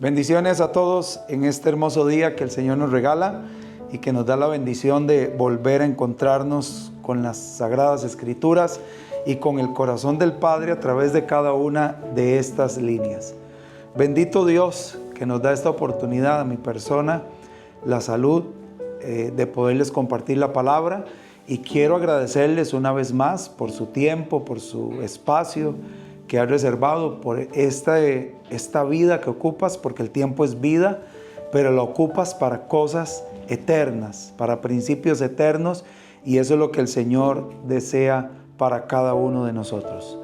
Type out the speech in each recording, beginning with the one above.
Bendiciones a todos en este hermoso día que el Señor nos regala y que nos da la bendición de volver a encontrarnos con las Sagradas Escrituras y con el corazón del Padre a través de cada una de estas líneas. Bendito Dios que nos da esta oportunidad a mi persona, la salud de poderles compartir la palabra, y quiero agradecerles una vez más por su tiempo, por su espacio que has reservado, por esta vida que ocupas, porque el tiempo es vida, pero lo ocupas para cosas eternas, para principios eternos, y eso es lo que el Señor desea para cada uno de nosotros.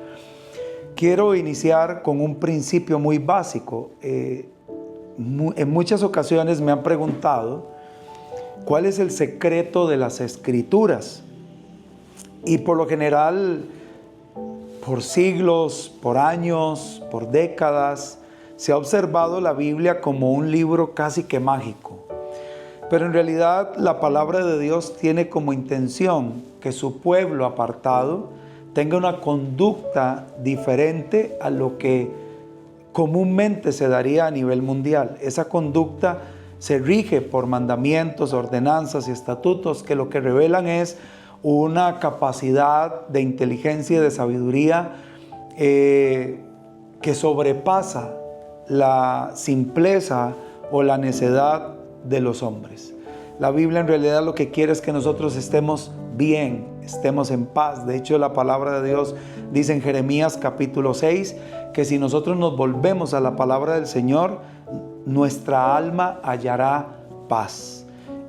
Quiero iniciar con un principio muy básico. En muchas ocasiones me han preguntado ¿cuál es el secreto de las Escrituras? Y por lo general, por siglos, por años, por décadas, se ha observado la Biblia como un libro casi que mágico. Pero en realidad la palabra de Dios tiene como intención que su pueblo apartado tenga una conducta diferente a lo que comúnmente se daría a nivel mundial. Esa conducta se rige por mandamientos, ordenanzas y estatutos que lo que revelan es una capacidad de inteligencia y de sabiduría que sobrepasa la simpleza o la necedad de los hombres. La Biblia en realidad lo que quiere es que nosotros estemos bien, estemos en paz. De hecho, la palabra de Dios dice en Jeremías capítulo 6 que si nosotros nos volvemos a la palabra del Señor, nuestra alma hallará paz.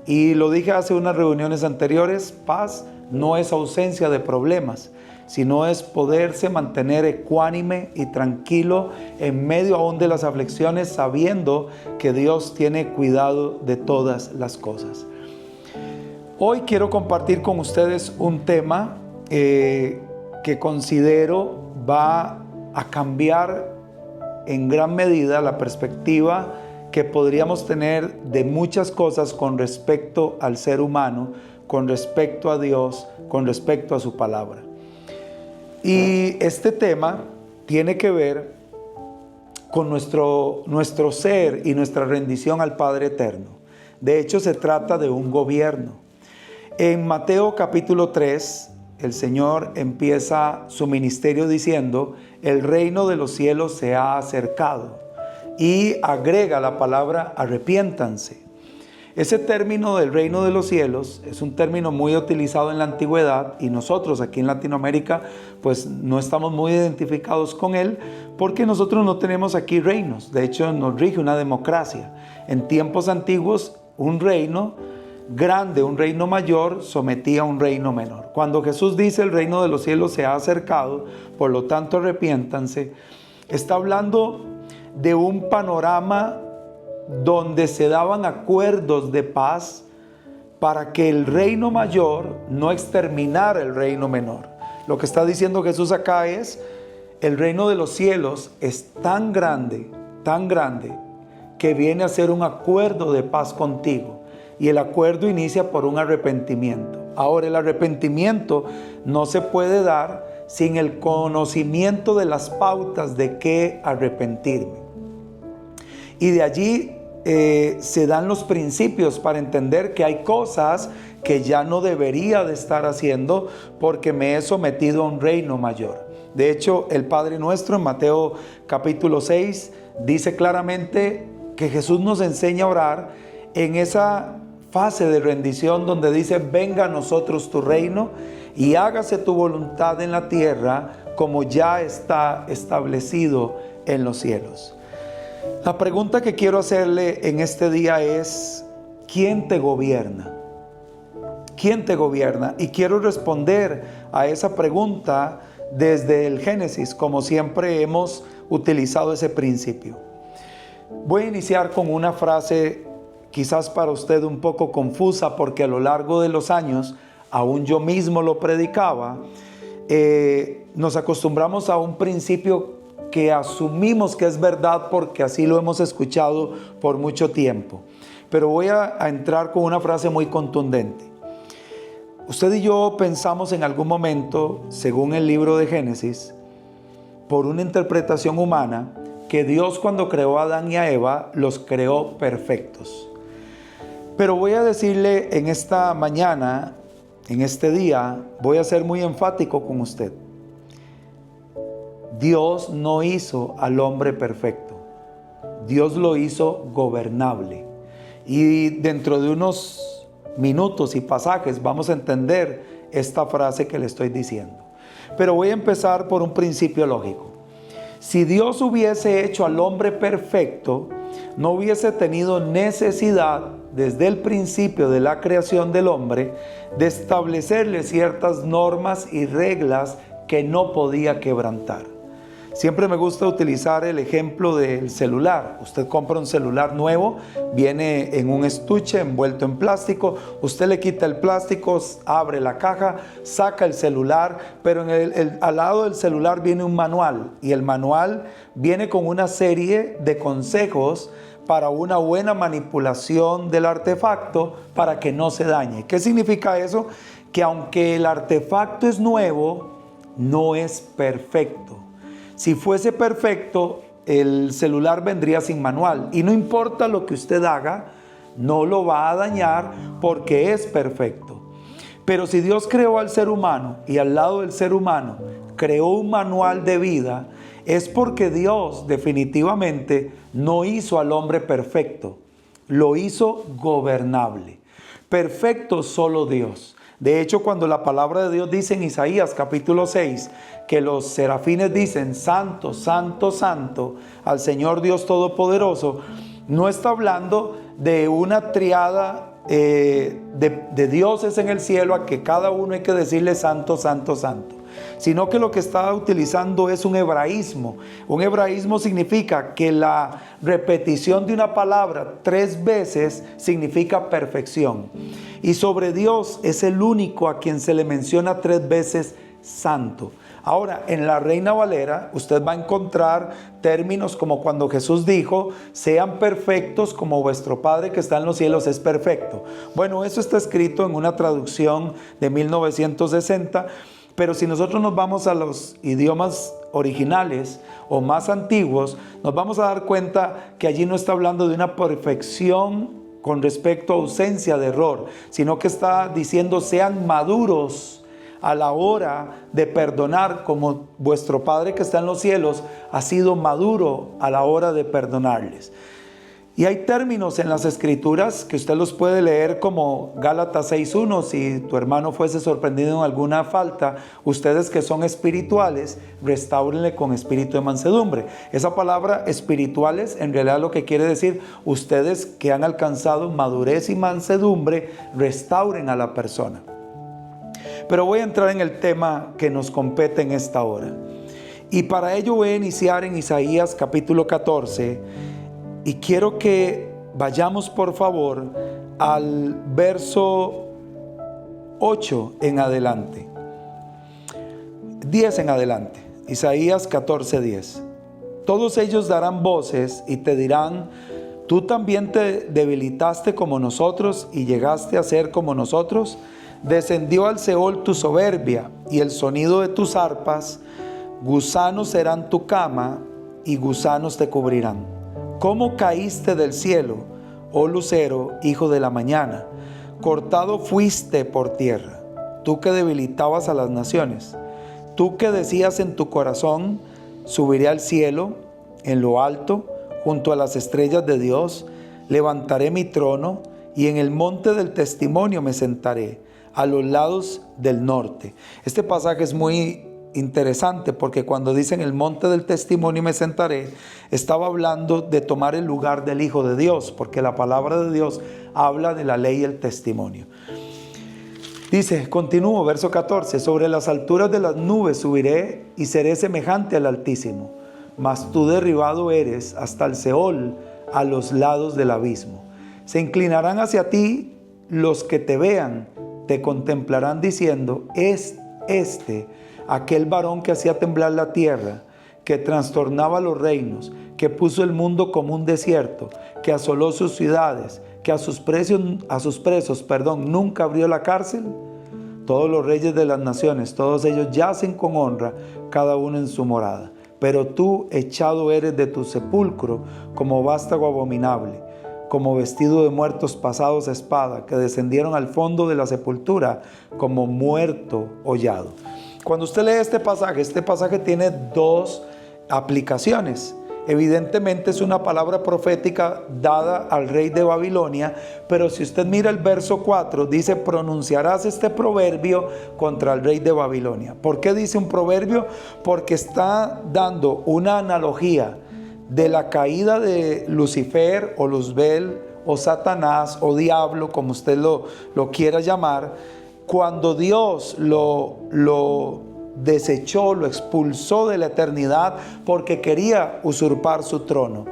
Y lo dije hace unas reuniones anteriores, paz no es ausencia de problemas, sino es poderse mantener ecuánime y tranquilo en medio aún de las aflicciones, sabiendo que Dios tiene cuidado de todas las cosas. Hoy quiero compartir con ustedes un tema que considero va a cambiar en gran medida la perspectiva que podríamos tener de muchas cosas con respecto al ser humano, con respecto a Dios, con respecto a su palabra. Y este tema tiene que ver con nuestro ser y nuestra rendición al Padre Eterno. De hecho, se trata de un gobierno. En Mateo capítulo 3, el Señor empieza su ministerio diciendo: el reino de los cielos se ha acercado, y agrega la palabra arrepiéntanse. Ese término del reino de los cielos es un término muy utilizado en la antigüedad, y nosotros aquí en Latinoamérica pues no estamos muy identificados con él, porque nosotros no tenemos aquí reinos. De hecho, nos rige una democracia. En tiempos antiguos, un reino grande, un reino mayor, sometía a un reino menor. Cuando Jesús dice el reino de los cielos se ha acercado, por lo tanto arrepiéntanse, está hablando de un panorama donde se daban acuerdos de paz para que el reino mayor no exterminara el reino menor. Lo que está diciendo Jesús acá es: el reino de los cielos es tan grande, que viene a ser un acuerdo de paz contigo. Y el acuerdo inicia por un arrepentimiento. Ahora, el arrepentimiento no se puede dar sin el conocimiento de las pautas de qué arrepentirme. Y de allí se dan los principios para entender que hay cosas que ya no debería de estar haciendo porque me he sometido a un reino mayor. De hecho, el Padre Nuestro en Mateo capítulo 6 dice claramente que Jesús nos enseña a orar en esa fase de rendición donde dice: venga a nosotros tu reino y hágase tu voluntad en la tierra como ya está establecido en los cielos. La pregunta que quiero hacerle en este día es: ¿quién te gobierna? ¿Quién te gobierna? Y quiero responder a esa pregunta desde el Génesis, como siempre hemos utilizado ese principio. Voy a iniciar con una frase quizás para usted un poco confusa, porque a lo largo de los años, aún yo mismo lo predicaba, nos acostumbramos a un principio que asumimos que es verdad porque así lo hemos escuchado por mucho tiempo. Pero voy a entrar con una frase muy contundente. Usted y yo pensamos en algún momento, según el libro de Génesis, por una interpretación humana, que que Dios cuando creó a Adán y a Eva los creó perfectos. Pero voy a decirle en esta mañana, en este día, voy a ser muy enfático con usted. Dios no hizo al hombre perfecto. Dios lo hizo gobernable. Y dentro de unos minutos y pasajes vamos a entender esta frase que le estoy diciendo. Pero voy a empezar por un principio lógico. Si Dios hubiese hecho al hombre perfecto, no hubiese tenido necesidad desde el principio de la creación del hombre de establecerle ciertas normas y reglas que no podía quebrantar. Siempre me gusta utilizar el ejemplo del celular. Usted compra un celular nuevo, viene en un estuche envuelto en plástico, usted le quita el plástico, abre la caja, saca el celular, pero al lado del celular viene un manual, y el manual viene con una serie de consejos para una buena manipulación del artefacto para que no se dañe. ¿Qué significa eso? Que aunque el artefacto es nuevo, no es perfecto. Si fuese perfecto, el celular vendría sin manual, y no importa lo que usted haga, no lo va a dañar porque es perfecto. Pero si Dios creó al ser humano y al lado del ser humano creó un manual de vida, es porque Dios definitivamente no hizo al hombre perfecto, lo hizo gobernable. Perfecto solo Dios. De hecho, cuando la palabra de Dios dice en Isaías capítulo 6 que los serafines dicen santo, santo, santo al Señor Dios Todopoderoso, no está hablando de una triada de dioses en el cielo a que cada uno hay que decirle santo, santo, santo, sino que lo que está utilizando es un hebraísmo. Un hebraísmo significa que la repetición de una palabra 3 veces significa perfección. Y sobre Dios es el único a quien se le menciona 3 veces santo. Ahora, en la Reina Valera, usted va a encontrar términos como cuando Jesús dijo, sean perfectos como vuestro Padre que está en los cielos es perfecto. Bueno, eso está escrito en una traducción de 1960, pero si nosotros nos vamos a los idiomas originales o más antiguos, nos vamos a dar cuenta que allí no está hablando de una perfección con respecto a ausencia de error, sino que está diciendo sean maduros a la hora de perdonar, como vuestro Padre que está en los cielos ha sido maduro a la hora de perdonarles. Y hay términos en las Escrituras que usted los puede leer como Gálatas 6:1, si tu hermano fuese sorprendido en alguna falta, ustedes que son espirituales, restáurenle con espíritu de mansedumbre. Esa palabra espirituales en realidad lo que quiere decir, ustedes que han alcanzado madurez y mansedumbre, restauren a la persona. Pero voy a entrar en el tema que nos compete en esta hora. Y para ello voy a iniciar en Isaías capítulo 14. Y quiero que vayamos por favor al verso 8 en adelante. 10 en adelante. Isaías 14:10. Todos ellos darán voces y te dirán, ¿tú también te debilitaste como nosotros y llegaste a ser como nosotros? Descendió al Seol tu soberbia y el sonido de tus arpas, gusanos serán tu cama y gusanos te cubrirán. ¿Cómo caíste del cielo, oh lucero, hijo de la mañana? Cortado fuiste por tierra, tú que debilitabas a las naciones. Tú que decías en tu corazón, subiré al cielo, en lo alto, junto a las estrellas de Dios, levantaré mi trono y en el monte del testimonio me sentaré, a los lados del norte. Este pasaje es muy interesante porque cuando dicen el monte del testimonio me sentaré, estaba hablando de tomar el lugar del Hijo de Dios, porque la palabra de Dios habla de la ley y el testimonio. Dice, continúo, verso 14, sobre las alturas de las nubes subiré y seré semejante al Altísimo, mas tú derribado eres hasta el Seol, a los lados del abismo. Se inclinarán hacia ti los que te vean, te contemplarán diciendo, es aquel varón que hacía temblar la tierra, que trastornaba los reinos, que puso el mundo como un desierto, que asoló sus ciudades, que a sus presos, nunca abrió la cárcel. Todos los reyes de las naciones, todos ellos yacen con honra, cada uno en su morada. pero tú echado eres de tu sepulcro como vástago abominable, como vestido de muertos pasados a espada, que descendieron al fondo de la sepultura como muerto hollado. Cuando usted lee este pasaje tiene dos aplicaciones. Evidentemente es una palabra profética dada al rey de Babilonia, pero si usted mira el verso 4, dice: pronunciarás este proverbio contra el rey de Babilonia. ¿Por qué dice un proverbio? Porque está dando una analogía de la caída de Lucifer o Luzbel o Satanás o diablo, como usted lo quiera llamar, cuando Dios lo desechó, lo expulsó de la eternidad porque quería usurpar su trono.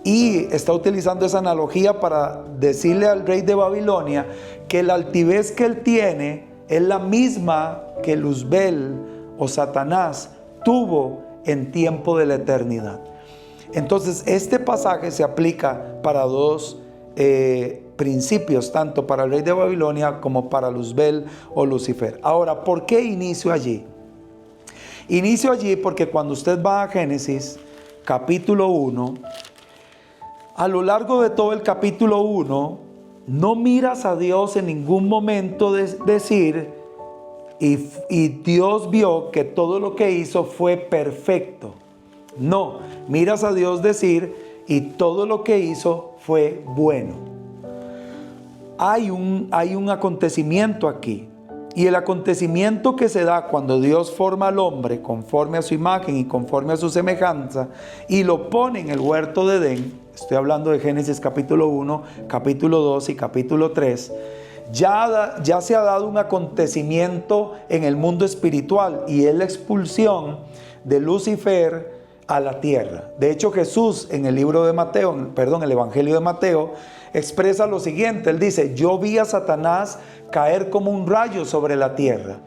Y está utilizando esa analogía para decirle al rey de Babilonia que la altivez que él tiene es la misma que Luzbel o Satanás tuvo en tiempo de la eternidad. Entonces este pasaje se aplica para dos principios, tanto para el rey de Babilonia como para Luzbel o Lucifer. Ahora, ¿por qué inicio allí? Inicio allí porque cuando usted va a Génesis capítulo 1, a lo largo de todo el capítulo 1, no miras a Dios en ningún momento decir, y Dios vio que todo lo que hizo fue perfecto. No, miras a Dios decir, y todo lo que hizo fue bueno. Hay un acontecimiento aquí. Y el acontecimiento que se da cuando Dios forma al hombre conforme a su imagen y conforme a su semejanza y lo pone en el huerto de Edén, estoy hablando de Génesis capítulo 1, capítulo 2 y capítulo 3, ya se ha dado un acontecimiento en el mundo espiritual y es la expulsión de Lucifer a la tierra. De hecho, Jesús en el libro de Mateo, el Evangelio de Mateo, expresa lo siguiente. Él dice: yo vi a Satanás caer como un rayo sobre la tierra.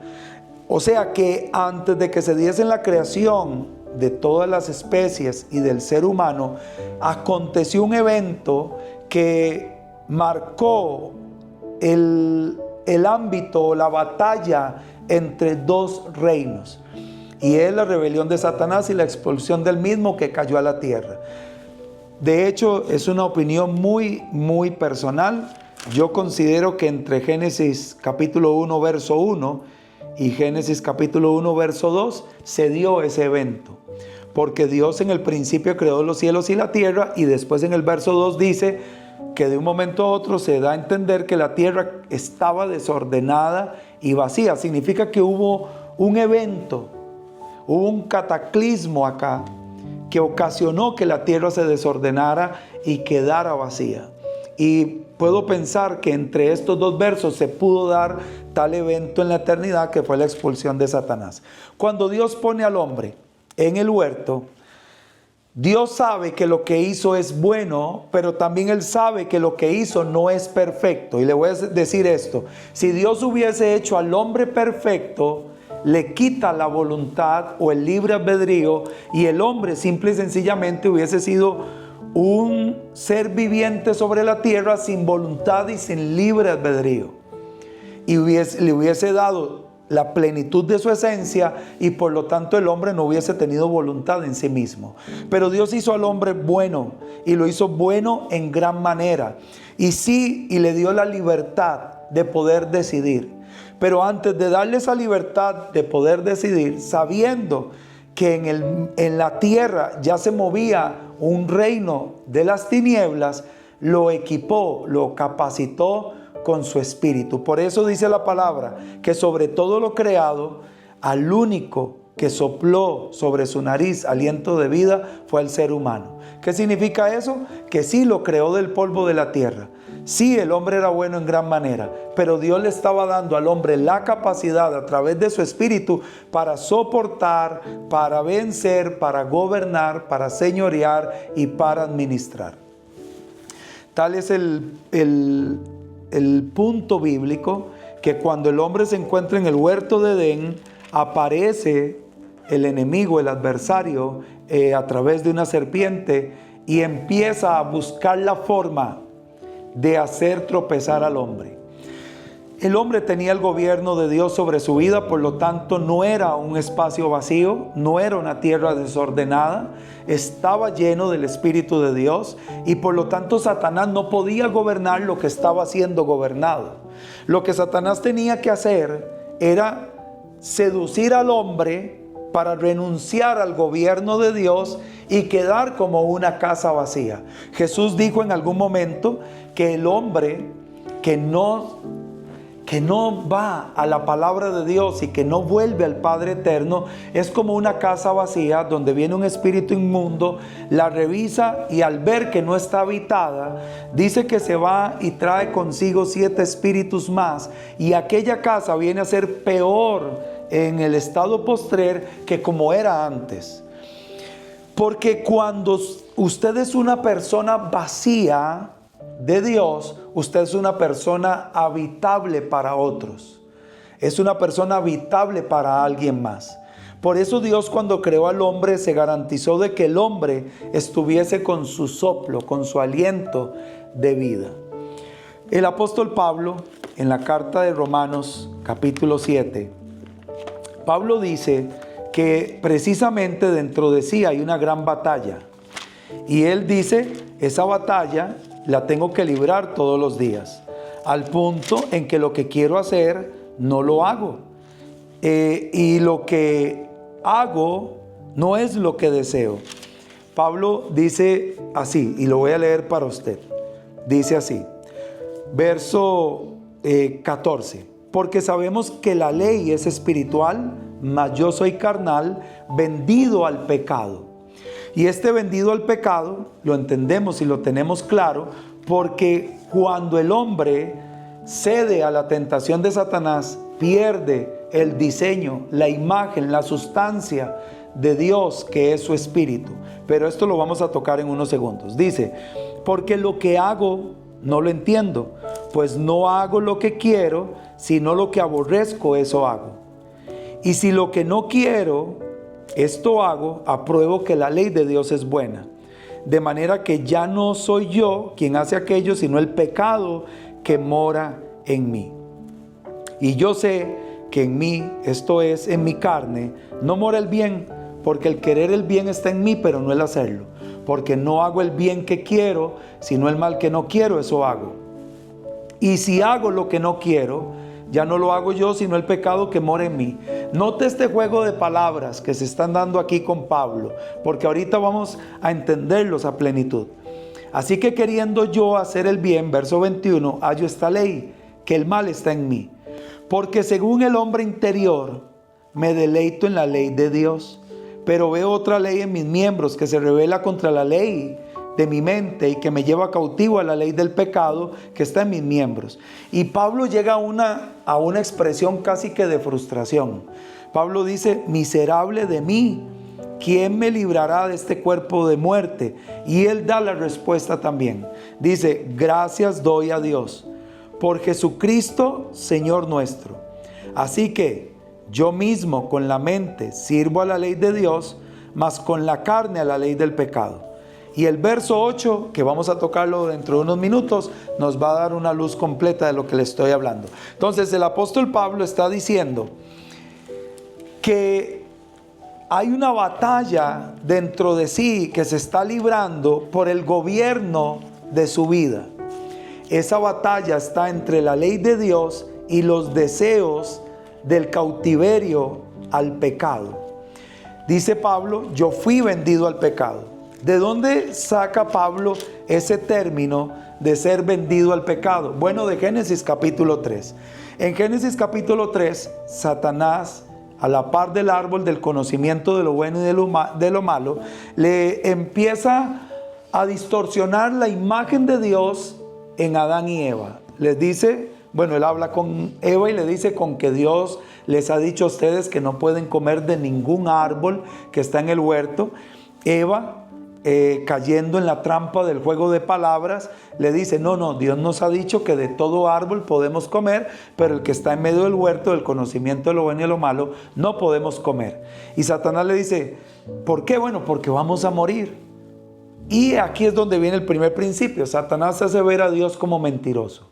O sea que antes de que se diese la creación de todas las especies y del ser humano, aconteció un evento que marcó el ámbito, la batalla entre dos reinos. Y es la rebelión de Satanás y la expulsión del mismo que cayó a la tierra. De hecho, es una opinión muy, muy personal. Yo considero que entre Génesis capítulo 1, verso 1 y Génesis capítulo 1, verso 2 se dio ese evento. Porque Dios en el principio creó los cielos y la tierra, y después en el verso 2 dice que de un momento a otro se da a entender que la tierra estaba desordenada y vacía. Significa que hubo un evento, hubo un cataclismo acá que ocasionó que la tierra se desordenara y quedara vacía. Y puedo pensar que entre estos dos versos se pudo dar tal evento en la eternidad, que fue la expulsión de Satanás. Cuando Dios pone al hombre en el huerto, Dios sabe que lo que hizo es bueno, pero también Él sabe que lo que hizo no es perfecto. Y le voy a decir esto: si Dios hubiese hecho al hombre perfecto, le quita la voluntad o el libre albedrío, y el hombre simple y sencillamente hubiese sido un ser viviente sobre la tierra sin voluntad y sin libre albedrío, y le hubiese dado la plenitud de su esencia, y por lo tanto el hombre no hubiese tenido voluntad en sí mismo. Pero Dios hizo al hombre bueno, y lo hizo bueno en gran manera, y le dio la libertad de poder decidir. Pero antes de darle esa libertad de poder decidir, sabiendo que en la tierra ya se movía un reino de las tinieblas, lo equipó, lo capacitó con su espíritu. Por eso dice la palabra que sobre todo lo creado, al único que sopló sobre su nariz aliento de vida fue el ser humano. ¿Qué significa eso? Que sí lo creó del polvo de la tierra. Sí, el hombre era bueno en gran manera, pero Dios le estaba dando al hombre la capacidad a través de su espíritu para soportar, para vencer, para gobernar, para señorear y para administrar. Tal es el punto bíblico, que cuando el hombre se encuentra en el huerto de Edén, aparece el enemigo, el adversario, a través de una serpiente, y empieza a buscar la forma de hacer tropezar al hombre. El hombre tenía el gobierno de Dios sobre su vida, por lo tanto no era un espacio vacío, no era una tierra desordenada, estaba lleno del Espíritu de Dios y por lo tanto Satanás no podía gobernar lo que estaba siendo gobernado. Lo que Satanás tenía que hacer era seducir al hombre para renunciar al gobierno de Dios y quedar como una casa vacía. Jesús dijo en algún momento que el hombre que no va a la palabra de Dios y que no vuelve al Padre eterno es como una casa vacía donde viene un espíritu inmundo, la revisa y al ver que no está habitada, dice que se va y trae consigo 7 espíritus más y aquella casa viene a ser peor en el estado postrer que como era antes. Porque cuando usted es una persona vacía de Dios, usted es una persona habitable para otros. Es una persona habitable para alguien más. Por eso Dios, cuando creó al hombre, se garantizó de que el hombre estuviese con su soplo, con su aliento de vida. El apóstol Pablo, en la carta de Romanos, capítulo 7, Pablo dice que precisamente dentro de sí hay una gran batalla. Y él dice, esa batalla la tengo que librar todos los días, al punto en que lo que quiero hacer no lo hago. Y lo que hago no es lo que deseo. Pablo dice así, y lo voy a leer para usted. Dice así, verso 14. Porque sabemos que la ley es espiritual, mas yo soy carnal, vendido al pecado. Y este vendido al pecado lo entendemos y lo tenemos claro porque cuando el hombre cede a la tentación de Satanás, pierde el diseño, la imagen, la sustancia de Dios que es su espíritu. Pero esto lo vamos a tocar en unos segundos. Dice, porque lo que hago no lo entiendo, pues no hago lo que quiero, sino lo que aborrezco, eso hago. Y si lo que no quiero, esto hago, apruebo que la ley de Dios es buena. De manera que ya no soy yo quien hace aquello, sino el pecado que mora en mí. Y yo sé que en mí, esto es, en mi carne, no mora el bien, porque el querer el bien está en mí, pero no el hacerlo. Porque no hago el bien que quiero, sino el mal que no quiero, eso hago. Y si hago lo que no quiero, ya no lo hago yo, sino el pecado que mora en mí. Note este juego de palabras que se están dando aquí con Pablo, porque ahorita vamos a entenderlos a plenitud. Así que queriendo yo hacer el bien, verso 21, hallo esta ley, que el mal está en mí. Porque según el hombre interior, me deleito en la ley de Dios. Pero veo otra ley en mis miembros que se revela contra la ley de mi mente y que me lleva cautivo a la ley del pecado que está en mis miembros. Y Pablo llega a una expresión casi que de frustración. Pablo dice, miserable de mí, ¿quién me librará de este cuerpo de muerte? Y él da la respuesta también. Dice, gracias doy a Dios por Jesucristo, Señor nuestro. Así que yo mismo con la mente sirvo a la ley de Dios, mas con la carne a la ley del pecado. Y el verso 8, que vamos a tocarlo dentro de unos minutos, nos va a dar una luz completa de lo que le estoy hablando. Entonces el apóstol Pablo está diciendo que hay una batalla dentro de sí que se está librando por el gobierno de su vida. Esa batalla está entre la ley de Dios y los deseos del cautiverio al pecado. Dice Pablo, yo fui vendido al pecado. ¿De dónde saca Pablo ese término de ser vendido al pecado? Bueno, de Génesis capítulo 3. En Génesis capítulo 3, Satanás, a la par del árbol del conocimiento de lo bueno y de lo malo, le empieza a distorsionar la imagen de Dios en Adán y Eva. Les dice, bueno, él habla con Eva y le dice con que Dios les ha dicho a ustedes que no pueden comer de ningún árbol que está en el huerto. Eva, cayendo en la trampa del juego de palabras, le dice, no, Dios nos ha dicho que de todo árbol podemos comer, pero el que está en medio del huerto, del conocimiento de lo bueno y de lo malo, no podemos comer. Y Satanás le dice, ¿por qué? Bueno, porque vamos a morir. Y aquí es donde viene el primer principio. Satanás hace ver a Dios como mentiroso.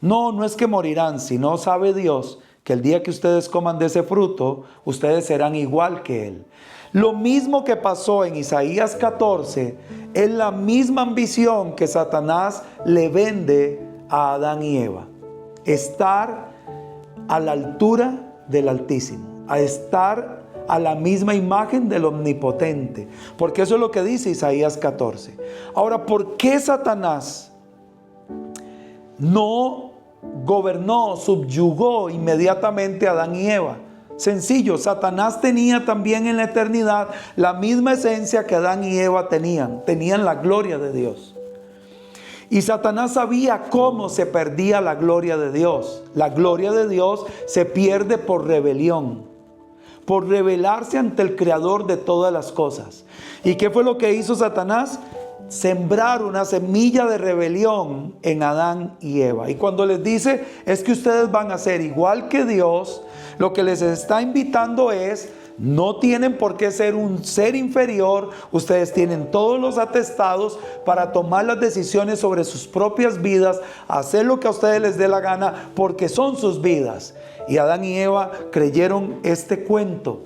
No, no es que morirán, sino sabe Dios que el día que ustedes coman de ese fruto, ustedes serán igual que Él. Lo mismo que pasó en Isaías 14, es la misma ambición que Satanás le vende a Adán y Eva. Estar a la altura del Altísimo, a estar a la misma imagen del Omnipotente, porque eso es lo que dice Isaías 14. Ahora, ¿por qué Satanás no gobernó, subyugó inmediatamente a Adán y Eva? Sencillo, Satanás tenía también en la eternidad la misma esencia que Adán y Eva tenían la gloria de Dios. Y Satanás sabía cómo se perdía la gloria de Dios. La gloria de Dios se pierde por rebelión, por rebelarse ante el Creador de todas las cosas. ¿Y qué fue lo que hizo Satanás? Sembrar una semilla de rebelión en Adán y Eva. Y cuando les dice, es que ustedes van a ser igual que Dios, lo que les está invitando es, no tienen por qué ser un ser inferior, ustedes tienen todos los atestados para tomar las decisiones sobre sus propias vidas, hacer lo que a ustedes les dé la gana, porque son sus vidas. Y Adán y Eva creyeron este cuento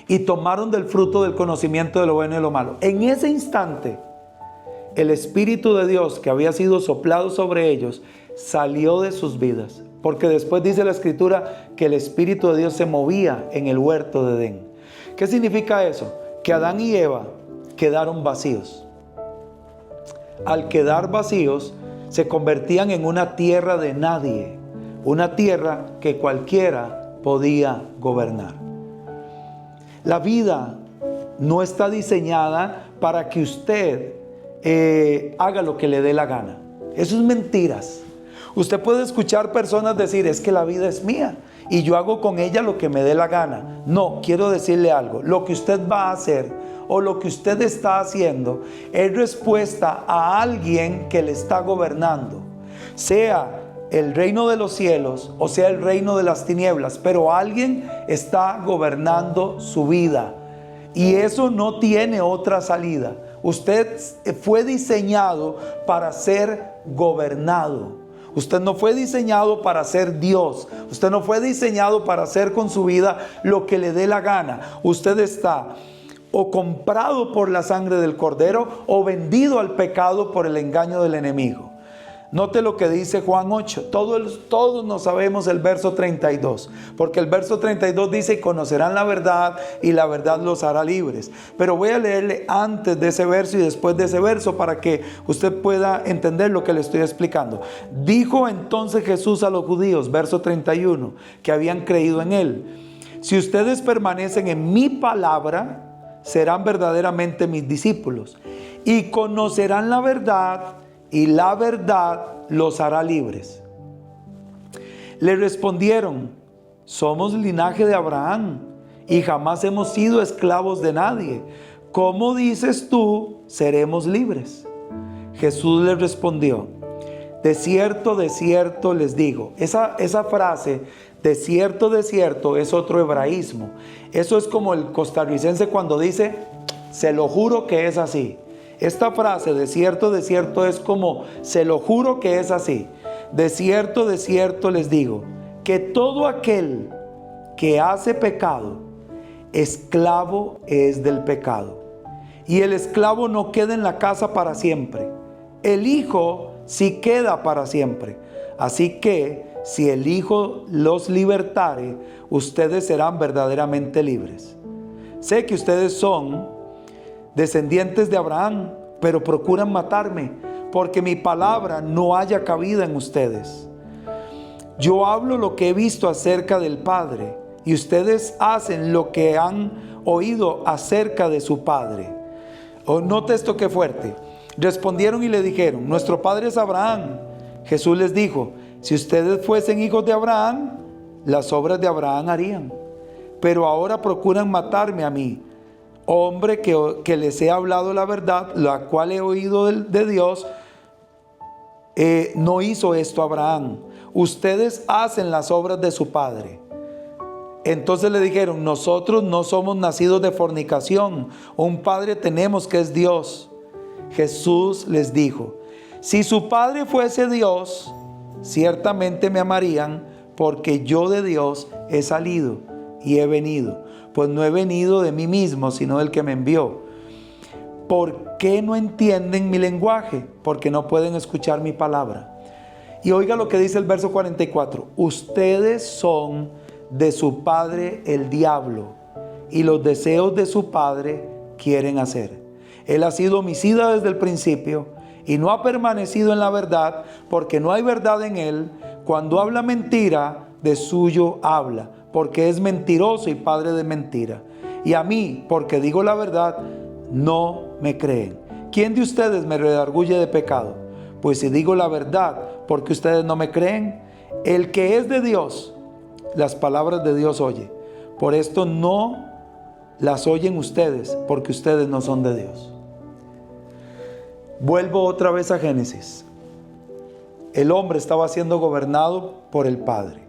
y tomaron del fruto del conocimiento de lo bueno y lo malo. En ese instante, el Espíritu de Dios que había sido soplado sobre ellos salió de sus vidas. Porque después dice la Escritura que el Espíritu de Dios se movía en el huerto de Edén. ¿Qué significa eso? Que Adán y Eva quedaron vacíos. Al quedar vacíos, se convertían en una tierra de nadie. Una tierra que cualquiera podía gobernar. La vida no está diseñada para que usted haga lo que le dé la gana. Eso es mentiras. Usted puede escuchar personas decir, es que la vida es mía y yo hago con ella lo que me dé la gana. No, quiero decirle algo. Lo que usted va a hacer o lo que usted está haciendo es respuesta a alguien que le está gobernando. Sea el reino de los cielos o sea el reino de las tinieblas, pero alguien está gobernando su vida. Y eso no tiene otra salida. Usted fue diseñado para ser gobernado. Usted no fue diseñado para ser Dios. Usted no fue diseñado para hacer con su vida lo que le dé la gana. Usted está o comprado por la sangre del Cordero o vendido al pecado por el engaño del enemigo. Note lo que dice Juan 8. Todos nos sabemos el verso 32. Porque el verso 32 dice, y conocerán la verdad y la verdad los hará libres. Pero voy a leerle antes de ese verso y después de ese verso para que usted pueda entender lo que le estoy explicando. Dijo entonces Jesús a los judíos, verso 31, que habían creído en Él. Si ustedes permanecen en mi palabra, serán verdaderamente mis discípulos. Y conocerán la verdad y la verdad los hará libres. Le respondieron, somos linaje de Abraham y jamás hemos sido esclavos de nadie. ¿Cómo dices tú, seremos libres? Jesús les respondió, de cierto les digo. Esa frase, de cierto, es otro hebraísmo. Eso es como el costarricense cuando dice, se lo juro que es así. Esta frase, de cierto es como, se lo juro que es así. De cierto les digo, que todo aquel que hace pecado, esclavo es del pecado. Y el esclavo no queda en la casa para siempre. El Hijo sí queda para siempre. Así que, si el Hijo los libertare, ustedes serán verdaderamente libres. Sé que ustedes son descendientes de Abraham, pero procuran matarme, porque mi palabra no haya cabida en ustedes. Yo hablo lo que he visto acerca del Padre, y ustedes hacen lo que han oído acerca de su Padre. Note esto que fuerte. Respondieron y le dijeron, nuestro padre es Abraham. Jesús les dijo, si ustedes fuesen hijos de Abraham, las obras de Abraham harían. Pero ahora procuran matarme a mí, hombre que les he hablado la verdad, la cual he oído de Dios. No hizo esto Abraham. Ustedes hacen las obras de su padre. Entonces le dijeron, nosotros no somos nacidos de fornicación, un padre tenemos que es Dios. Jesús les dijo, si su padre fuese Dios, ciertamente me amarían, porque yo de Dios he salido y he venido, pues no he venido de mí mismo, sino del que me envió. ¿Por qué no entienden mi lenguaje? Porque no pueden escuchar mi palabra. Y oiga lo que dice el verso 44. Ustedes son de su padre el diablo, y los deseos de su padre quieren hacer. Él ha sido homicida desde el principio y no ha permanecido en la verdad, porque no hay verdad en él. Cuando habla mentira, de suyo habla, porque es mentiroso y padre de mentira. Y a mí, porque digo la verdad, no me creen. ¿Quién de ustedes me redarguye de pecado? Pues si digo la verdad, porque ustedes no me creen. El que es de Dios, las palabras de Dios oye. Por esto no las oyen ustedes, porque ustedes no son de Dios. Vuelvo otra vez a Génesis. El hombre estaba siendo gobernado por el Padre,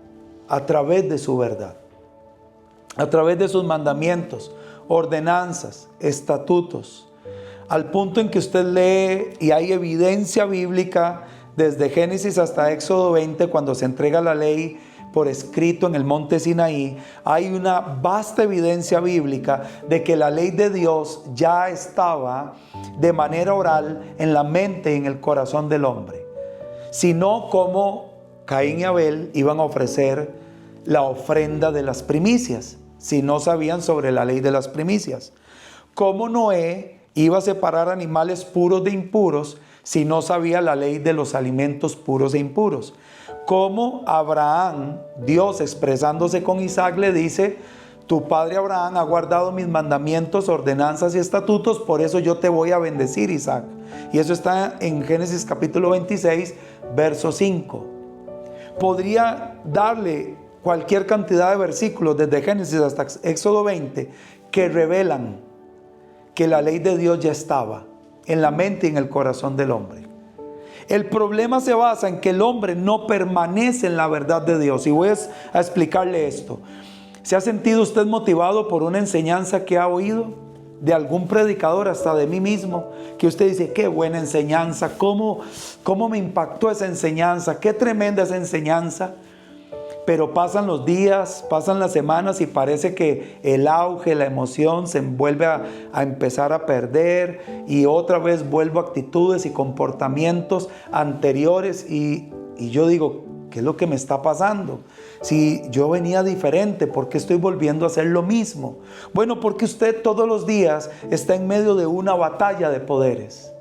a través de su verdad, a través de sus mandamientos, ordenanzas, estatutos, al punto en que usted lee y hay evidencia bíblica desde Génesis hasta Éxodo 20, cuando se entrega la ley por escrito en el monte Sinaí. Hay una vasta evidencia bíblica de que la ley de Dios ya estaba de manera oral en la mente y en el corazón del hombre, sino como Caín y Abel iban a ofrecer la ofrenda de las primicias, si no sabían sobre la ley de las primicias. Como Noé iba a separar animales puros de impuros, si no sabía la ley de los alimentos puros e impuros. Como Abraham, Dios expresándose con Isaac, le dice: tu padre Abraham ha guardado mis mandamientos, ordenanzas y estatutos, por eso yo te voy a bendecir, Isaac. Y eso está en Génesis capítulo 26, verso 5. Podría darle cualquier cantidad de versículos desde Génesis hasta Éxodo 20 que revelan que la ley de Dios ya estaba en la mente y en el corazón del hombre. El problema se basa en que el hombre no permanece en la verdad de Dios. Y voy a explicarle esto. ¿Se ha sentido usted motivado por una enseñanza que ha oído? De algún predicador, hasta de mí mismo, que usted dice: qué buena enseñanza, cómo me impactó esa enseñanza, qué tremenda esa enseñanza. Pero pasan los días, pasan las semanas y parece que el auge, la emoción se vuelve a empezar a perder, y otra vez vuelvo a actitudes y comportamientos anteriores, y yo digo: ¿qué es lo que me está pasando? Si yo venía diferente, ¿por qué estoy volviendo a hacer lo mismo? Bueno, porque usted todos los días está en medio de una batalla de poderes,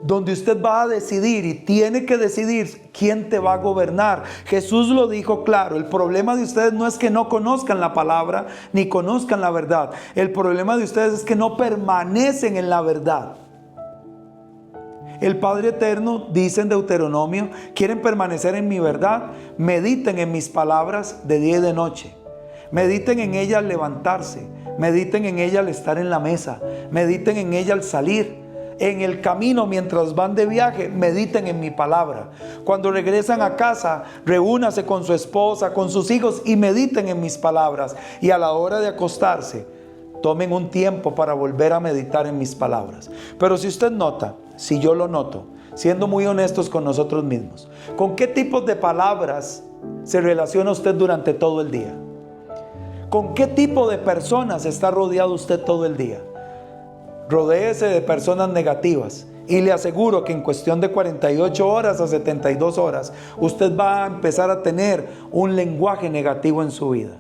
donde usted va a decidir y tiene que decidir quién te va a gobernar. Jesús lo dijo claro: el problema de ustedes no es que no conozcan la palabra ni conozcan la verdad. El problema de ustedes es que no permanecen en la verdad. El Padre Eterno dice en Deuteronomio: quieren permanecer en mi verdad, mediten en mis palabras de día y de noche. Mediten en ella al levantarse, mediten en ella al estar en la mesa, mediten en ella al salir. En el camino, mientras van de viaje, mediten en mi palabra. Cuando regresan a casa, reúnase con su esposa, con sus hijos, y mediten en mis palabras. Y a la hora de acostarse, tomen un tiempo para volver a meditar en mis palabras. Pero si usted nota, si yo lo noto, siendo muy honestos con nosotros mismos, ¿con qué tipos de palabras se relaciona usted durante todo el día? ¿Con qué tipo de personas está rodeado usted todo el día? Rodéese de personas negativas y le aseguro que en cuestión de 48 horas a 72 horas usted va a empezar a tener un lenguaje negativo en su vida.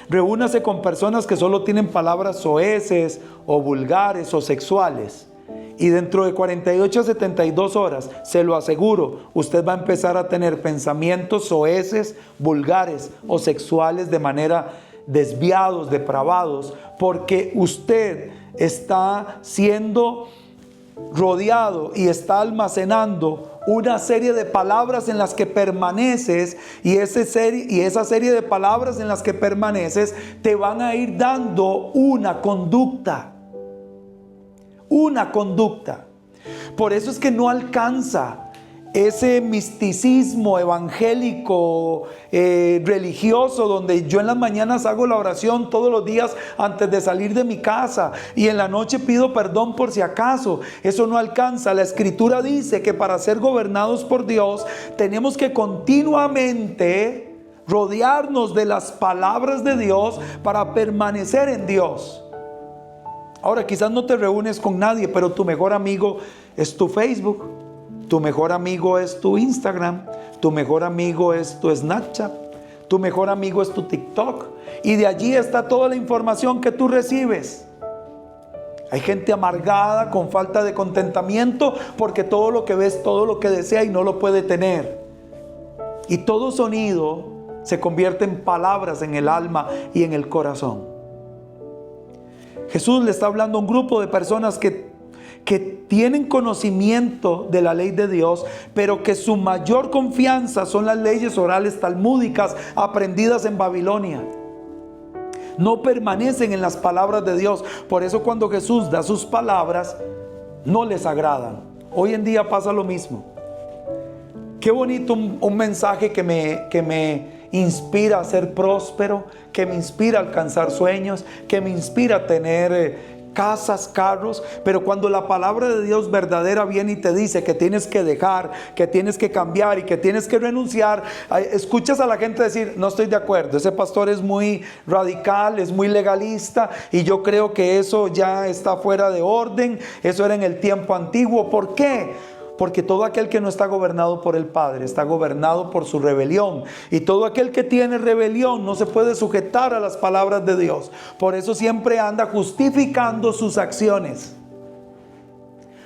Reúnase con personas que solo tienen palabras soeces o vulgares o sexuales, y dentro de 48 a 72 horas, se lo aseguro, usted va a empezar a tener pensamientos soeces, vulgares o sexuales de manera desviados, depravados, porque usted está siendo rodeado y está almacenando una serie de palabras en las que permaneces, y esa serie de palabras en las que permaneces te van a ir dando una conducta. Por eso es que no alcanza ese misticismo evangélico, religioso, donde yo en las mañanas hago la oración todos los días antes de salir de mi casa y en la noche pido perdón por si acaso. Eso no alcanza. La Escritura dice que para ser gobernados por Dios tenemos que continuamente rodearnos de las palabras de Dios para permanecer en Dios. Ahora, quizás no te reúnes con nadie, pero tu mejor amigo es tu Facebook. Tu mejor amigo es tu Instagram, tu mejor amigo es tu Snapchat, tu mejor amigo es tu TikTok, y de allí está toda la información que tú recibes. Hay gente amargada, con falta de contentamiento, porque todo lo que ves, todo lo que desea y no lo puede tener. Y todo sonido se convierte en palabras en el alma y en el corazón. Jesús le está hablando a un grupo de personas que tienen conocimiento de la ley de Dios, pero que su mayor confianza son las leyes orales talmúdicas aprendidas en Babilonia. No permanecen en las palabras de Dios. Por eso cuando Jesús da sus palabras, no les agradan. Hoy en día pasa lo mismo. Qué bonito un mensaje que me inspira a ser próspero, que me inspira a alcanzar sueños, que me inspira a tener casas, carros, pero cuando la palabra de Dios verdadera viene y te dice que tienes que dejar, que tienes que cambiar y que tienes que renunciar, escuchas a la gente decir: no estoy de acuerdo, ese pastor es muy radical, es muy legalista y yo creo que eso ya está fuera de orden, eso era en el tiempo antiguo. ¿Por qué? Porque todo aquel que no está gobernado por el Padre está gobernado por su rebelión, y todo aquel que tiene rebelión no se puede sujetar a las palabras de Dios. Por eso siempre anda justificando sus acciones.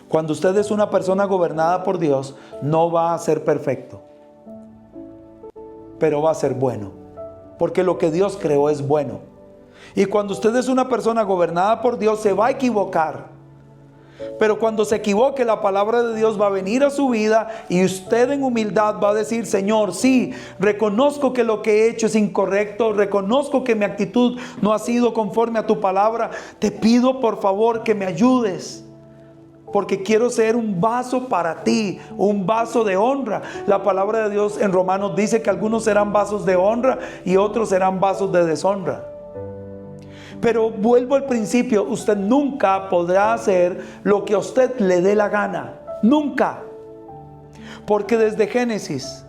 Cuando usted es una persona gobernada por Dios, no va a ser perfecto, pero va a ser bueno, porque lo que Dios creó es bueno. Y cuando usted es una persona gobernada por Dios, se va a equivocar. Pero cuando se equivoque, la palabra de Dios va a venir a su vida y usted en humildad va a decir: Señor, sí, reconozco que lo que he hecho es incorrecto, reconozco que mi actitud no ha sido conforme a tu palabra, te pido por favor que me ayudes, porque quiero ser un vaso para ti, un vaso de honra. La palabra de Dios en Romanos dice que algunos serán vasos de honra y otros serán vasos de deshonra. Pero vuelvo al principio, usted nunca podrá hacer lo que a usted le dé la gana, nunca. Porque desde Génesis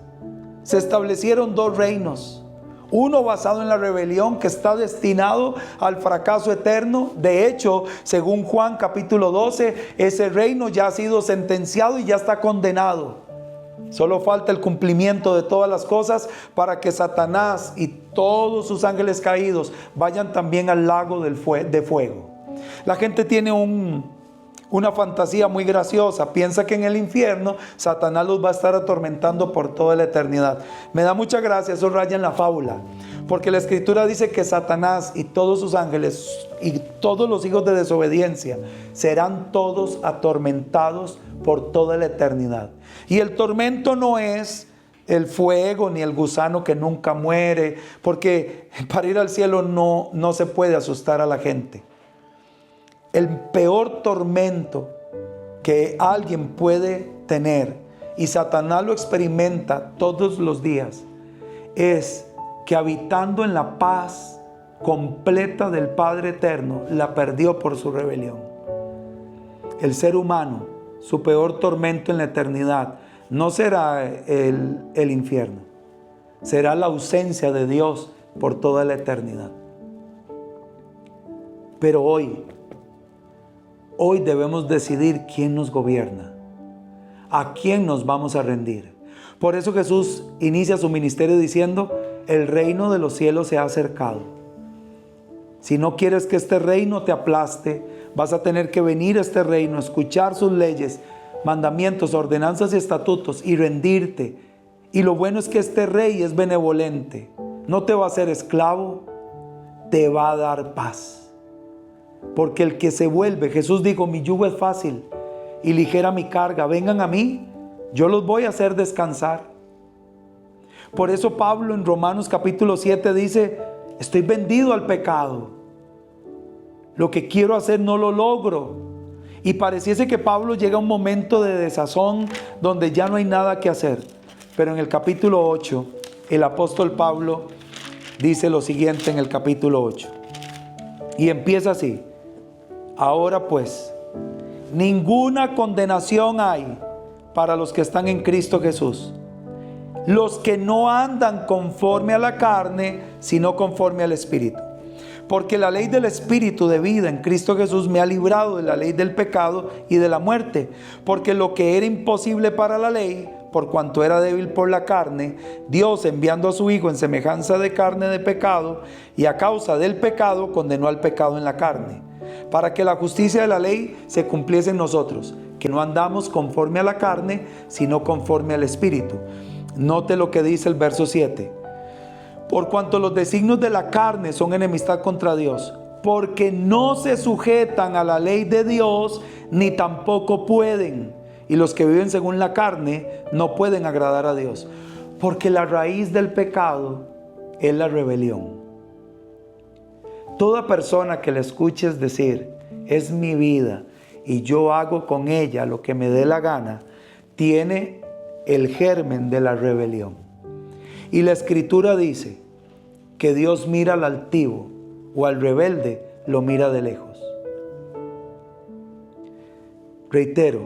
se establecieron dos reinos. Uno basado en la rebelión, que está destinado al fracaso eterno. De hecho, según Juan capítulo 12, ese reino ya ha sido sentenciado y ya está condenado. Solo falta el cumplimiento de todas las cosas para que Satanás y todos sus ángeles caídos vayan también al lago de fuego. La gente tiene una fantasía muy graciosa. Piensa que en el infierno Satanás los va a estar atormentando por toda la eternidad. Me da mucha gracia, eso raya en la fábula, porque la Escritura dice que Satanás y todos sus ángeles y todos los hijos de desobediencia serán todos atormentados por toda la eternidad. Y el tormento no es el fuego ni el gusano que nunca muere, porque para ir al cielo no se puede asustar a la gente. El peor tormento que alguien puede tener, y Satanás lo experimenta todos los días, es que habitando en la paz completa del Padre Eterno, la perdió por su rebelión. El ser humano, su peor tormento en la eternidad no será el infierno, será la ausencia de Dios por toda la eternidad. Pero hoy debemos decidir quién nos gobierna, a quién nos vamos a rendir. Por eso Jesús inicia su ministerio diciendo: el reino de los cielos se ha acercado. Si no quieres que este reino te aplaste, vas a tener que venir a este reino, escuchar sus leyes, mandamientos, ordenanzas y estatutos y rendirte. Y lo bueno es que este rey es benevolente, no te va a hacer esclavo, te va a dar paz. Porque el que se vuelve, Jesús dijo: mi yugo es fácil y ligera mi carga, vengan a mí, yo los voy a hacer descansar. Por eso Pablo en Romanos capítulo 7 dice: estoy vendido al pecado, lo que quiero hacer no lo logro, Y pareciese que Pablo llega a un momento de desazón donde ya no hay nada que hacer. Pero en el capítulo 8, el apóstol Pablo dice lo siguiente en el capítulo 8. Y empieza así: ahora pues, ninguna condenación hay para los que están en Cristo Jesús, los que no andan conforme a la carne, sino conforme al Espíritu. Porque la ley del Espíritu de vida en Cristo Jesús me ha librado de la ley del pecado y de la muerte. Porque lo que era imposible para la ley, por cuanto era débil por la carne, Dios, enviando a su Hijo en semejanza de carne de pecado, y a causa del pecado condenó al pecado en la carne, para que la justicia de la ley se cumpliese en nosotros, que no andamos conforme a la carne, sino conforme al Espíritu. Note lo que dice el verso 7. Por cuanto los designios de la carne son enemistad contra Dios, porque no se sujetan a la ley de Dios, ni tampoco pueden. Y los que viven según la carne no pueden agradar a Dios, porque la raíz del pecado es la rebelión. Toda persona que le escuches decir, es mi vida y yo hago con ella lo que me dé la gana, tiene el germen de la rebelión. Y la Escritura dice que Dios mira al altivo, o al rebelde lo mira de lejos. Reitero,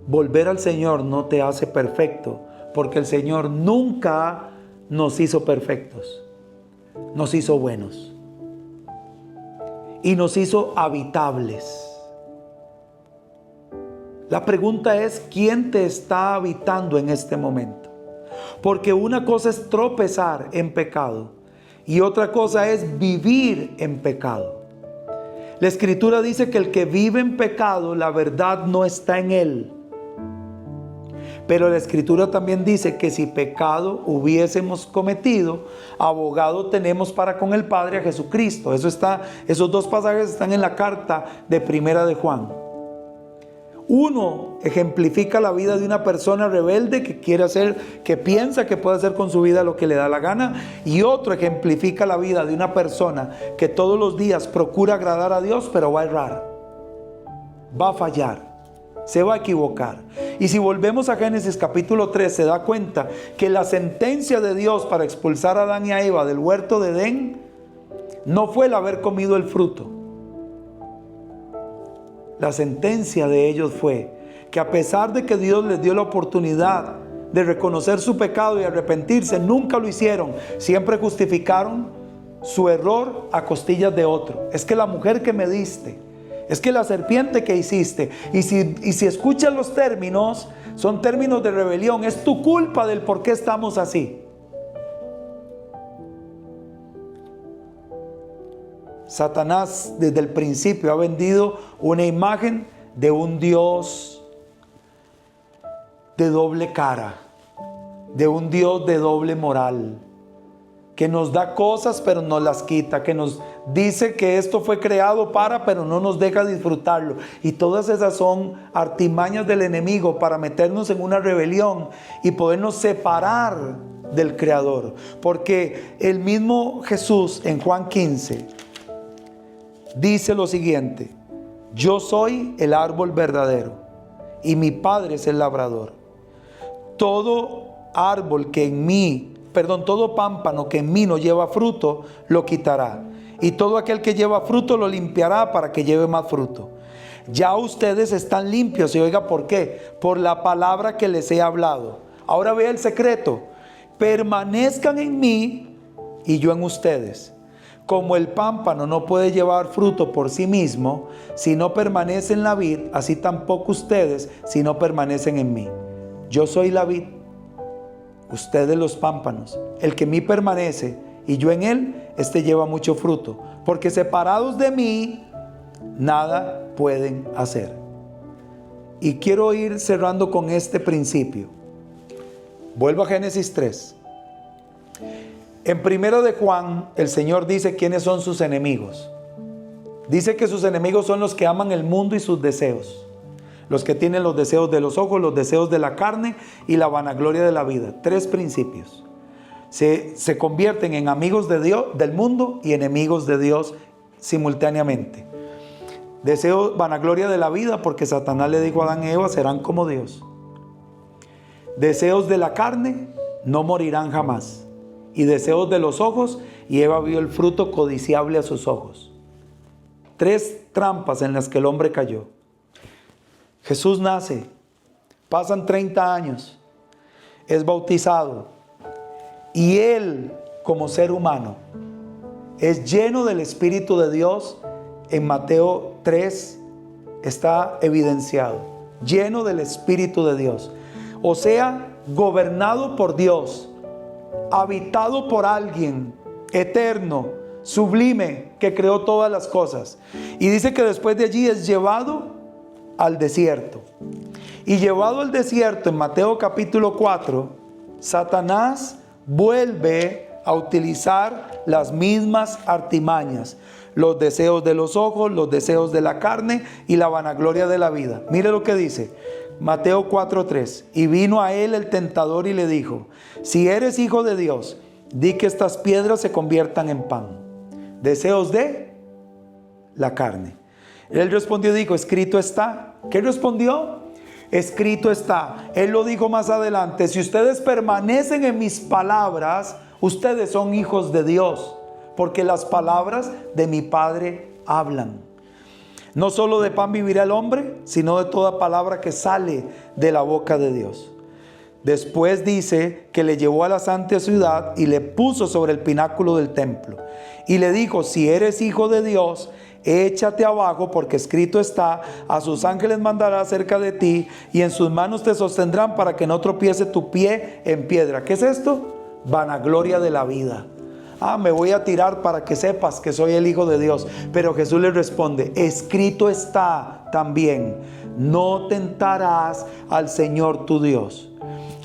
volver al Señor no te hace perfecto, porque el Señor nunca nos hizo perfectos. Nos hizo buenos y nos hizo habitables. La pregunta es, ¿quién te está habitando en este momento? Porque una cosa es tropezar en pecado y otra cosa es vivir en pecado. La Escritura dice que el que vive en pecado, la verdad no está en él. Pero la Escritura también dice que si pecado hubiésemos cometido, abogado tenemos para con el Padre a Jesucristo. Esos dos pasajes están en la carta de Primera de Juan. Uno ejemplifica la vida de una persona rebelde que quiere hacer, que piensa que puede hacer con su vida lo que le da la gana. Y otro ejemplifica la vida de una persona que todos los días procura agradar a Dios, pero va a errar, va a fallar, se va a equivocar. Y si volvemos a Génesis capítulo 3, se da cuenta que la sentencia de Dios para expulsar a Adán y a Eva del huerto de Edén no fue el haber comido el fruto. La sentencia de ellos fue que a pesar de que Dios les dio la oportunidad de reconocer su pecado y arrepentirse, nunca lo hicieron. Siempre justificaron su error a costillas de otro. Es que la mujer que me diste, es que la serpiente que hiciste. Y si escuchas los términos, son términos de rebelión. Es tu culpa del por qué estamos así. Satanás desde el principio ha vendido una imagen de un Dios de doble cara, de un Dios de doble moral, que nos da cosas pero nos las quita, que nos dice que esto fue creado para, pero no nos deja disfrutarlo. Y todas esas son artimañas del enemigo para meternos en una rebelión y podernos separar del Creador. Porque el mismo Jesús en Juan 15 dice lo siguiente: yo soy el árbol verdadero y mi Padre es el labrador. Todo pámpano que en mí no lleva fruto, lo quitará. Y todo aquel que lleva fruto lo limpiará para que lleve más fruto. Ya ustedes están limpios. Y oiga, ¿por qué? Por la palabra que les he hablado. Ahora vea el secreto: permanezcan en mí y yo en ustedes. Como el pámpano no puede llevar fruto por sí mismo si no permanece en la vid, así tampoco ustedes si no permanecen en mí. Yo soy la vid, ustedes los pámpanos. El que en mí permanece y yo en él, este lleva mucho fruto, porque separados de mí nada pueden hacer. Y quiero ir cerrando con este principio. Vuelvo a Génesis 3. En Primero de Juan, el Señor dice quiénes son sus enemigos. Dice que sus enemigos son los que aman el mundo y sus deseos. Los que tienen los deseos de los ojos, los deseos de la carne y la vanagloria de la vida. 3 principios. Se convierten en amigos de Dios, del mundo, y enemigos de Dios simultáneamente. Deseo, vanagloria de la vida, porque Satanás le dijo a Adán y Eva, serán como Dios. Deseos de la carne, no morirán jamás. Y deseos de los ojos, y Eva vio el fruto codiciable a sus ojos. 3 trampas en las que el hombre cayó. Jesús nace, pasan 30 años, es bautizado, y él, como ser humano, es lleno del Espíritu de Dios. En Mateo 3 está evidenciado, lleno del Espíritu de Dios. O sea, gobernado por Dios, habitado por alguien eterno, sublime, que creó todas las cosas. Y dice que después de allí es llevado al desierto. Y llevado al desierto, en Mateo capítulo 4, Satanás vuelve a utilizar las mismas artimañas. Los deseos de los ojos, los deseos de la carne y la vanagloria de la vida. Mire lo que dice Mateo 4:3. Y vino a él el tentador y le dijo: si eres hijo de Dios, di que estas piedras se conviertan en pan. Deseos de la carne. Él respondió y dijo: escrito está. ¿Qué respondió? Escrito está. Él lo dijo más adelante: si ustedes permanecen en mis palabras, ustedes son hijos de Dios, porque las palabras de mi Padre hablan. No solo de pan vivirá el hombre, sino de toda palabra que sale de la boca de Dios. Después dice que le llevó a la santa ciudad y le puso sobre el pináculo del templo. Y le dijo: si eres hijo de Dios, échate abajo, porque escrito está: a sus ángeles mandará acerca de ti, y en sus manos te sostendrán para que no tropiece tu pie en piedra. ¿Qué es esto? Vanagloria de la vida. Me voy a tirar para que sepas que soy el Hijo de Dios. Pero Jesús le responde: escrito está también: no tentarás al Señor tu Dios.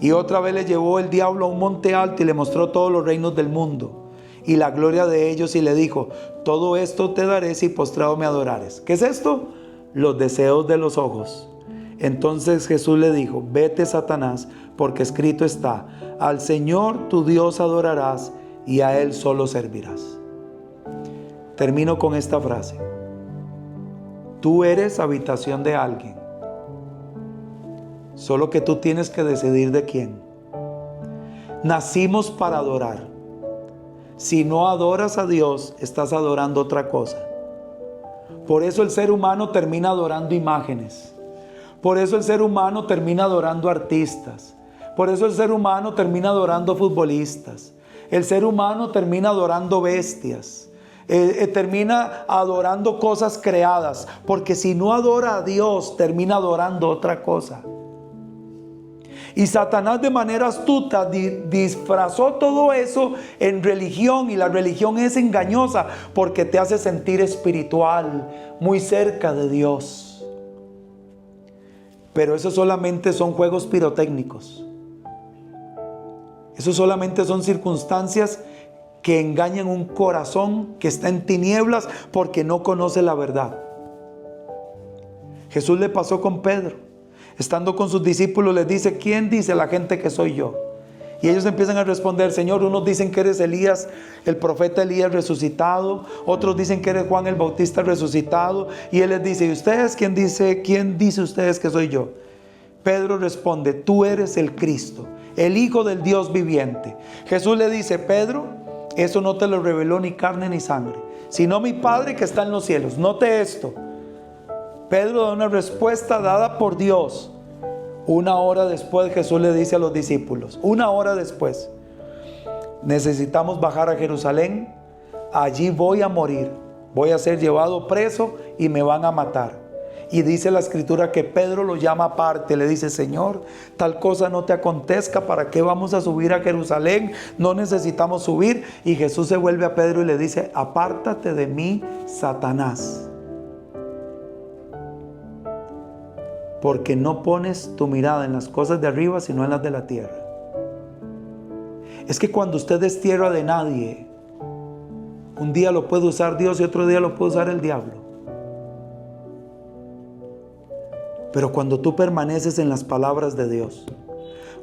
Y otra vez le llevó el diablo a un monte alto y le mostró todos los reinos del mundo y la gloria de ellos, y le dijo: todo esto te daré si postrado me adorares. ¿Qué es esto? Los deseos de los ojos. Entonces Jesús le dijo: vete, Satanás, porque escrito está: al Señor tu Dios adorarás y a Él solo servirás. Termino con esta frase: tú eres habitación de alguien, solo que tú tienes que decidir de quién. Nacimos para adorar. Si no adoras a Dios, estás adorando otra cosa. Por eso el ser humano termina adorando imágenes. Por eso el ser humano termina adorando artistas. Por eso el ser humano termina adorando futbolistas. El ser humano termina adorando bestias. Termina adorando cosas creadas. Porque si no adora a Dios, termina adorando otra cosa. Y Satanás, de manera astuta, disfrazó todo eso en religión. Y la religión es engañosa porque te hace sentir espiritual, muy cerca de Dios. Pero eso solamente son juegos pirotécnicos. Eso solamente son circunstancias que engañan un corazón que está en tinieblas porque no conoce la verdad. Jesús le pasó con Pedro. Estando con sus discípulos les dice: ¿quién dice la gente que soy yo? Y ellos empiezan a responder: Señor, unos dicen que eres Elías, el profeta Elías resucitado. Otros dicen que eres Juan el Bautista resucitado. Y Él les dice: ¿y ustedes quién dice ustedes que soy yo? Pedro responde: tú eres el Cristo, el Hijo del Dios viviente. Jesús le dice: Pedro, eso no te lo reveló ni carne ni sangre, sino mi Padre que está en los cielos. Note esto. Pedro da una respuesta dada por Dios. Una hora después Jesús le dice a los discípulos: una hora después, necesitamos bajar a Jerusalén. Allí voy a morir, voy a ser llevado preso y me van a matar. Y dice la escritura que Pedro lo llama aparte, le dice: Señor, tal cosa no te acontezca, ¿para qué vamos a subir a Jerusalén? No necesitamos subir. Y Jesús se vuelve a Pedro y le dice: apártate de mí, Satanás, porque no pones tu mirada en las cosas de arriba, sino en las de la tierra. Es que cuando usted es tierra de nadie, un día lo puede usar Dios y otro día lo puede usar el diablo. Pero cuando tú permaneces en las palabras de Dios,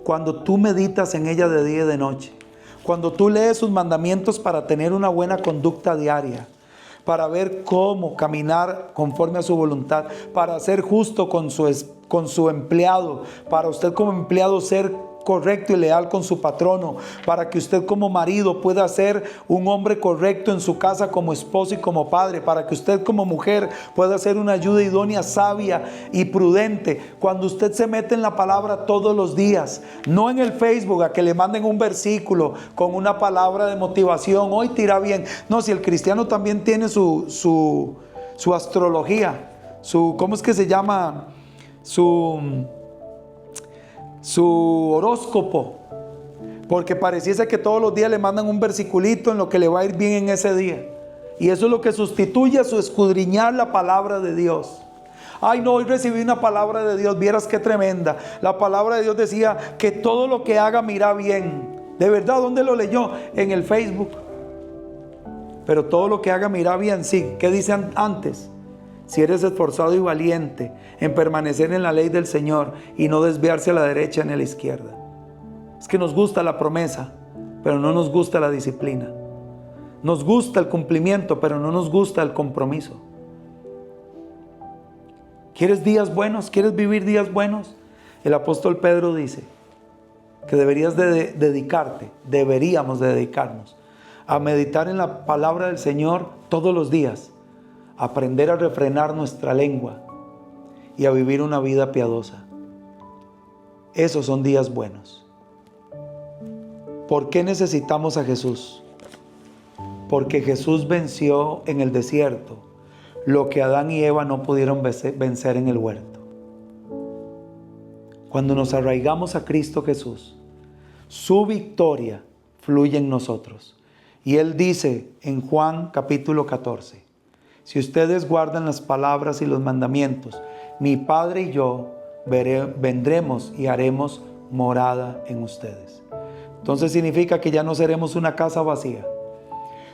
cuando tú meditas en ella de día y de noche, cuando tú lees sus mandamientos para tener una buena conducta diaria, para ver cómo caminar conforme a su voluntad, para ser justo con su empleado, para usted como empleado ser correcto y leal con su patrono, para que usted como marido pueda ser un hombre correcto en su casa como esposo y como padre, para que usted como mujer pueda ser una ayuda idónea, sabia y prudente. Cuando usted se mete en la palabra todos los días, no en el Facebook a que le manden un versículo con una palabra de motivación, hoy te irá bien. No, si el cristiano también tiene su astrología, ¿cómo es que se llama? Su horóscopo, porque pareciese que todos los días le mandan un versiculito en lo que le va a ir bien en ese día, y eso es lo que sustituye a su escudriñar la palabra de Dios. Ay, no, hoy recibí una palabra de Dios, vieras qué tremenda. La palabra de Dios decía que todo lo que haga me irá bien. ¿De verdad? ¿Dónde lo leyó? En el Facebook. Pero todo lo que haga me irá bien, sí. ¿Qué dicen antes? Si eres esforzado y valiente en permanecer en la ley del Señor y no desviarse a la derecha ni a la izquierda. Es que nos gusta la promesa, pero no nos gusta la disciplina. Nos gusta el cumplimiento, pero no nos gusta el compromiso. ¿Quieres días buenos? ¿Quieres vivir días buenos? El apóstol Pedro dice que deberíamos de dedicarnos a meditar en la palabra del Señor todos los días, aprender a refrenar nuestra lengua y a vivir una vida piadosa. Esos son días buenos. ¿Por qué necesitamos a Jesús? Porque Jesús venció en el desierto lo que Adán y Eva no pudieron vencer en el huerto. Cuando nos arraigamos a Cristo Jesús, su victoria fluye en nosotros. Y Él dice en Juan capítulo 14, si ustedes guardan las palabras y los mandamientos, mi Padre y yo vendremos y haremos morada en ustedes. Entonces significa que ya no seremos una casa vacía,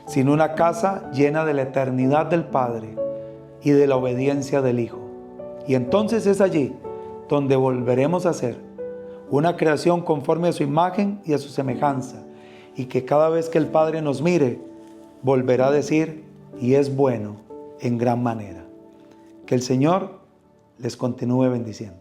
sino una casa llena de la eternidad del Padre y de la obediencia del Hijo. Y entonces es allí donde volveremos a ser una creación conforme a su imagen y a su semejanza, y que cada vez que el Padre nos mire, volverá a decir, y es bueno en gran manera. Que el Señor les continúe bendiciendo.